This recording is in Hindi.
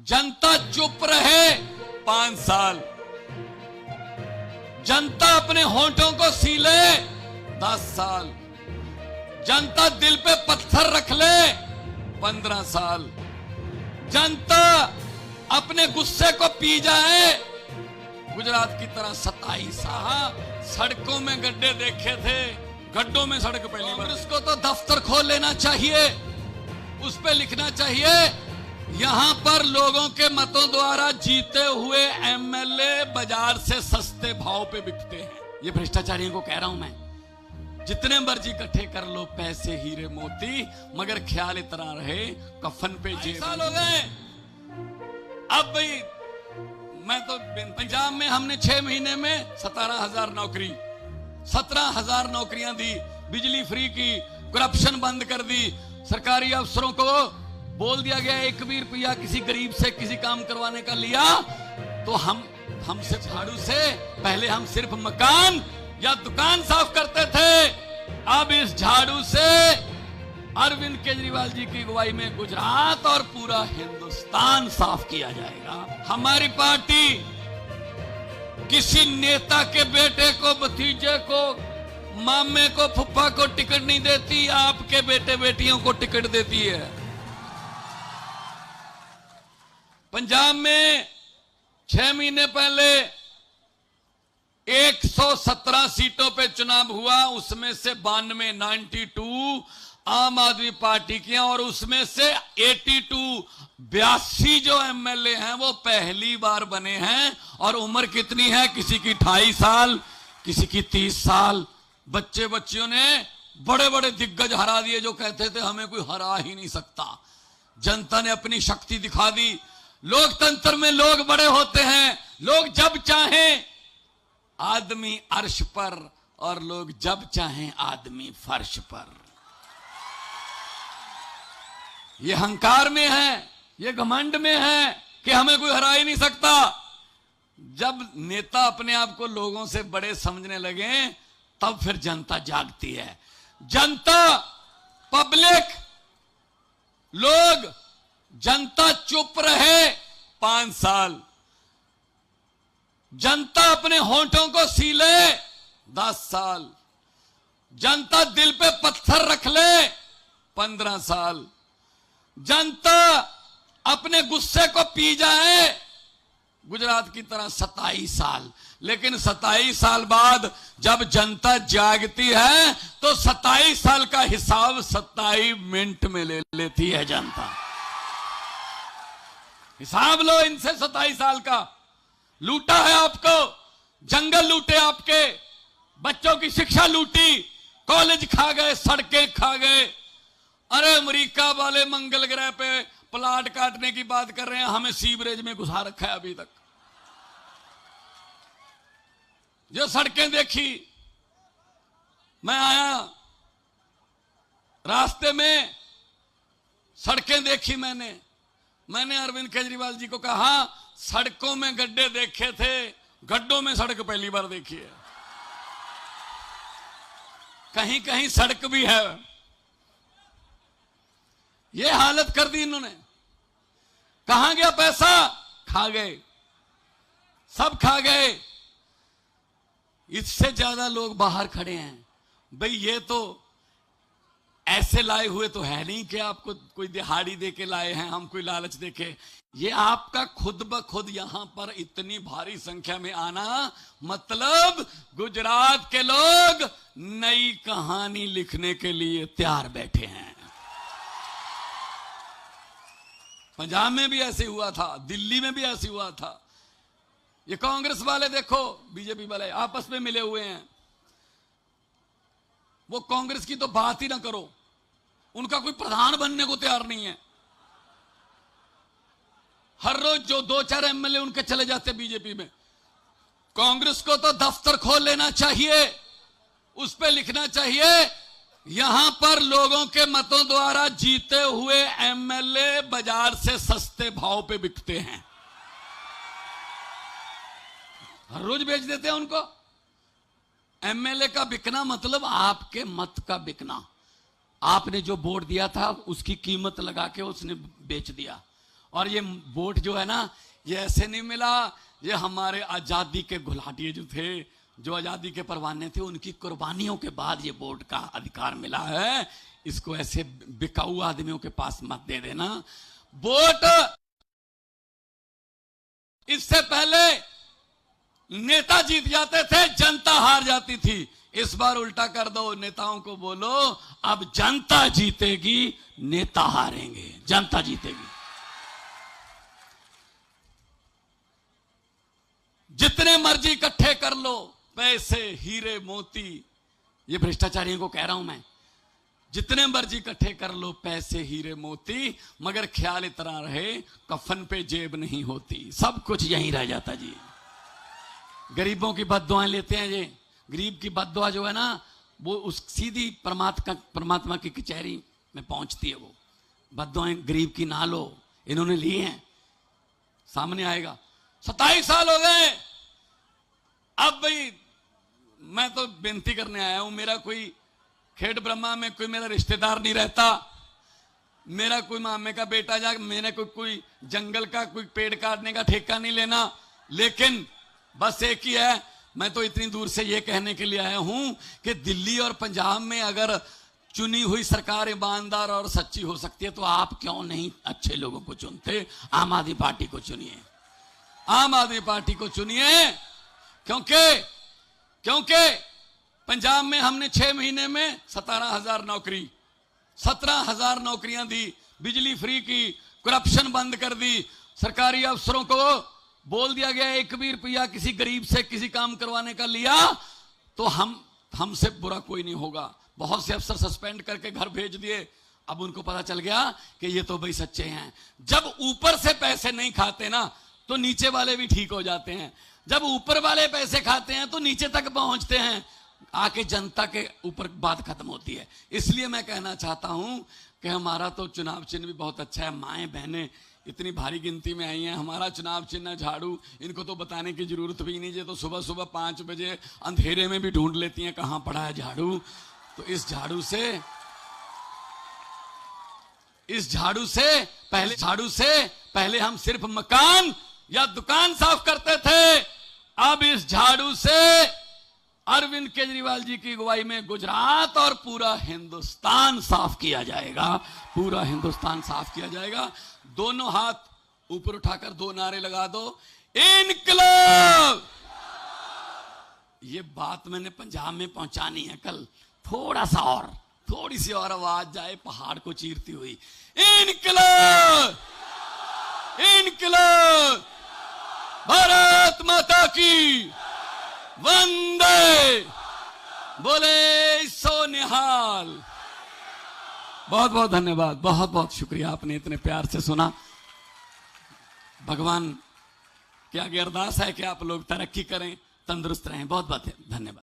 जनता चुप रहे 5 साल, जनता अपने होंठों को सीले 10 साल, जनता दिल पे पत्थर रख ले 15 साल, जनता अपने गुस्से को पी जाए गुजरात की तरह 27 साल। सड़कों में गड्ढे देखे थे, गड्ढों में सड़क पहली बार। उसको तो दफ्तर खोल लेना चाहिए, उस पे लिखना चाहिए यहां पर लोगों के मतों द्वारा जीते हुए एमएलए बाजार से सस्ते भाव पे बिकते हैं। ये भ्रष्टाचारियों को कह रहा हूं मैं, जितने मर्जी इकट्ठे कर लो पैसे हीरे मोती, मगर ख्याल इतना रहे कफन पे जेब। साल हो गए अब भाई, मैं तो पंजाब में हमने 6 महीने में 17,000 नौकरी, 17,000 नौकरियां दी, बिजली फ्री की, करप्शन बंद कर दी, सरकारी अफसरों को बोल दिया गया 1 भी रुपया किसी गरीब से किसी काम करवाने का लिया तो हमसे झाड़ू से पहले हम सिर्फ मकान या दुकान साफ करते थे, अब इस झाड़ू से अरविंद केजरीवाल जी की अगुवाई में गुजरात और पूरा हिंदुस्तान साफ किया जाएगा। हमारी पार्टी किसी नेता के बेटे को, भतीजे को, मामे को, फुफ्फा को टिकट नहीं देती, आपके बेटे बेटियों को टिकट देती है। पंजाब में 6 महीने पहले 117 सीटों पे चुनाव हुआ, उसमें से 92 आम आदमी पार्टी की, और उसमें से 82 जो एमएलए हैं वो पहली बार बने हैं। और उम्र कितनी है? किसी की 28 साल, किसी की 30 साल। बच्चे बच्चियों ने बड़े बड़े दिग्गज हरा दिए जो कहते थे हमें कोई हरा ही नहीं सकता। जनता ने अपनी शक्ति दिखा दी। लोकतंत्र में लोग बड़े होते हैं, लोग जब चाहें आदमी अर्श पर और लोग जब चाहें आदमी फर्श पर। ये अहंकार में है, ये घमंड में है कि हमें कोई हरा ही नहीं सकता। जब नेता अपने आप को लोगों से बड़े समझने लगे तब फिर जनता जागती है। जनता, पब्लिक, लोग, जनता चुप रहे 5 साल, जनता अपने होंठों को सीले 10 साल, जनता दिल पे पत्थर रख ले 15 साल, जनता अपने गुस्से को पी जाए गुजरात की तरह 27 साल। लेकिन 27 साल बाद जब जनता जागती है तो 27 साल का हिसाब 27 मिनट में ले लेती है जनता। हिसाब लो इनसे 27 साल का। लूटा है आपको, जंगल लूटे आपके, बच्चों की शिक्षा लूटी, कॉलेज खा गए, सड़कें खा गए। अरे अमेरिका वाले मंगल ग्रह पे प्लाट काटने की बात कर रहे हैं, हमें सीवरेज में घुसा रखा है अभी तक। जो सड़कें देखी, मैं आया रास्ते में सड़कें देखी, मैंने अरविंद केजरीवाल जी को कहा सड़कों में गड्ढे देखे थे, गड्ढों में सड़क पहली बार देखी है। कहीं कहीं सड़क भी है। ये हालत कर दी इन्होंने। कहां गया पैसा? खा गए, सब खा गए। इससे ज्यादा लोग बाहर खड़े हैं। भाई ये तो ऐसे लाए हुए तो है नहीं कि आपको कोई दिहाड़ी दे के लाए हैं, हम कोई लालच देके। ये आपका खुद ब खुद यहां पर इतनी भारी संख्या में आना, मतलब गुजरात के लोग नई कहानी लिखने के लिए तैयार बैठे हैं। पंजाब में भी ऐसे हुआ था, दिल्ली में भी ऐसे हुआ था। ये कांग्रेस वाले देखो, बीजेपी वाले आपस में मिले हुए हैं। वो कांग्रेस की तो बात ही ना करो, उनका कोई प्रधान बनने को तैयार नहीं है। हर रोज जो 2-4 एमएलए उनके चले जाते बीजेपी में। कांग्रेस को तो दफ्तर खोल लेना चाहिए, उस पे लिखना चाहिए यहां पर लोगों के मतों द्वारा जीते हुए एमएलए बाजार से सस्ते भाव पे बिकते हैं। हर रोज बेच देते हैं उनको। एमएलए का बिकना मतलब आपके मत का बिकना। आपने जो वोट दिया था उसकी कीमत लगा के उसने बेच दिया, और ये वोट जो है ना, ये ऐसे नहीं मिला, ये हमारे आजादी के घुलाटिए जो थे, जो आजादी के परवाने थे, उनकी कुर्बानियों के बाद ये वोट का अधिकार मिला है। इसको ऐसे बिकाऊ आदमियों के पास मत दे देना। वोट इससे पहले नेता जीत जाते थे, जनता हार जाती थी। इस बार उल्टा कर दो, नेताओं को बोलो अब जनता जीतेगी, नेता हारेंगे, जनता जीतेगी। जितने मर्जी इकट्ठे कर लो, पैसे, हीरे, मोती, ये भ्रष्टाचारियों को कह रहा हूं मैं, जितने मर्जी इकट्ठे कर लो पैसे, हीरे, मोती, मगर ख्याल इतना रहे कफन पे जेब नहीं होती, सब कुछ यहीं रह जाता जी। गरीबों की बद्दुआएं लेते हैं ये, गरीब की बद्दुआ जो है ना, वो उस सीधी परमात्मा की कचहरी में पहुंचती है। वो बद्दुआएं गरीब की ना लो, इन्होंने ली हैं, सामने आएगा। 27 साल हो गए, अब भाई मैं तो बेनती करने आया हूं, मेरा कोई खेड़ ब्रह्मा में कोई मेरा रिश्तेदार नहीं रहता, मेरा कोई मामे का बेटा जा, मैंने कोई जंगल का कोई पेड़ काटने का ठेका नहीं लेना, लेकिन बस एक ही है, मैं तो इतनी दूर से ये कहने के लिए आया हूं कि दिल्ली और पंजाब में अगर चुनी हुई सरकार ईमानदार और सच्ची हो सकती है, तो आप क्यों नहीं अच्छे लोगों को चुनते? आम आदमी पार्टी को चुनिए, आम आदमी पार्टी को चुनिए, क्योंकि पंजाब में हमने 6 महीने में 17,000 नौकरी, 17,000 नौकरियां दी, बिजली फ्री की, करप्शन बंद कर दी, सरकारी अफसरों को बोल दिया गया 1 भी रुपया किसी गरीब से किसी काम करवाने का लिया तो हमसे बुरा कोई नहीं होगा। बहुत से अफसर सस्पेंड करके घर भेज दिए। अब उनको पता चल गया कि ये तो भाई सच्चे हैं। जब ऊपर से पैसे नहीं खाते ना, तो नीचे वाले भी ठीक हो जाते हैं। जब ऊपर वाले पैसे खाते हैं तो नीचे तक पहुंचते हैं, आके जनता के ऊपर बात खत्म होती है। इसलिए मैं कहना चाहता हूं कि हमारा तो चुनाव चिन्ह भी बहुत अच्छा है। माएं बहनें इतनी भारी गिनती में आई हैं, हमारा चुनाव चिन्ह झाड़ू, इनको तो बताने की जरूरत भी नहीं है। तो सुबह सुबह 5 बजे अंधेरे में भी ढूंढ लेती हैं कहां पड़ा है झाड़ू। तो इस झाड़ू से पहले हम सिर्फ मकान या दुकान साफ करते थे। अब इस झाड़ू से अरविंद केजरीवाल जी की अगुवाई में गुजरात और पूरा हिंदुस्तान साफ किया जाएगा, पूरा हिंदुस्तान साफ किया जाएगा। दोनों हाथ ऊपर उठाकर 2 नारे लगा दो, इनकलाब। ये बात मैंने पंजाब में पहुंचानी है कल, थोड़ा सा और, थोड़ी सी और आवाज जाए पहाड़ को चीरती हुई, इनकलाब, इनकलाब, भारत माता की वंदे, बोले सो निहाल। बहुत बहुत धन्यवाद, बहुत बहुत शुक्रिया, आपने इतने प्यार से सुना। भगवान के आगे अरदास है कि आप लोग तरक्की करें, तंदुरुस्त रहें। बहुत बहुत धन्यवाद।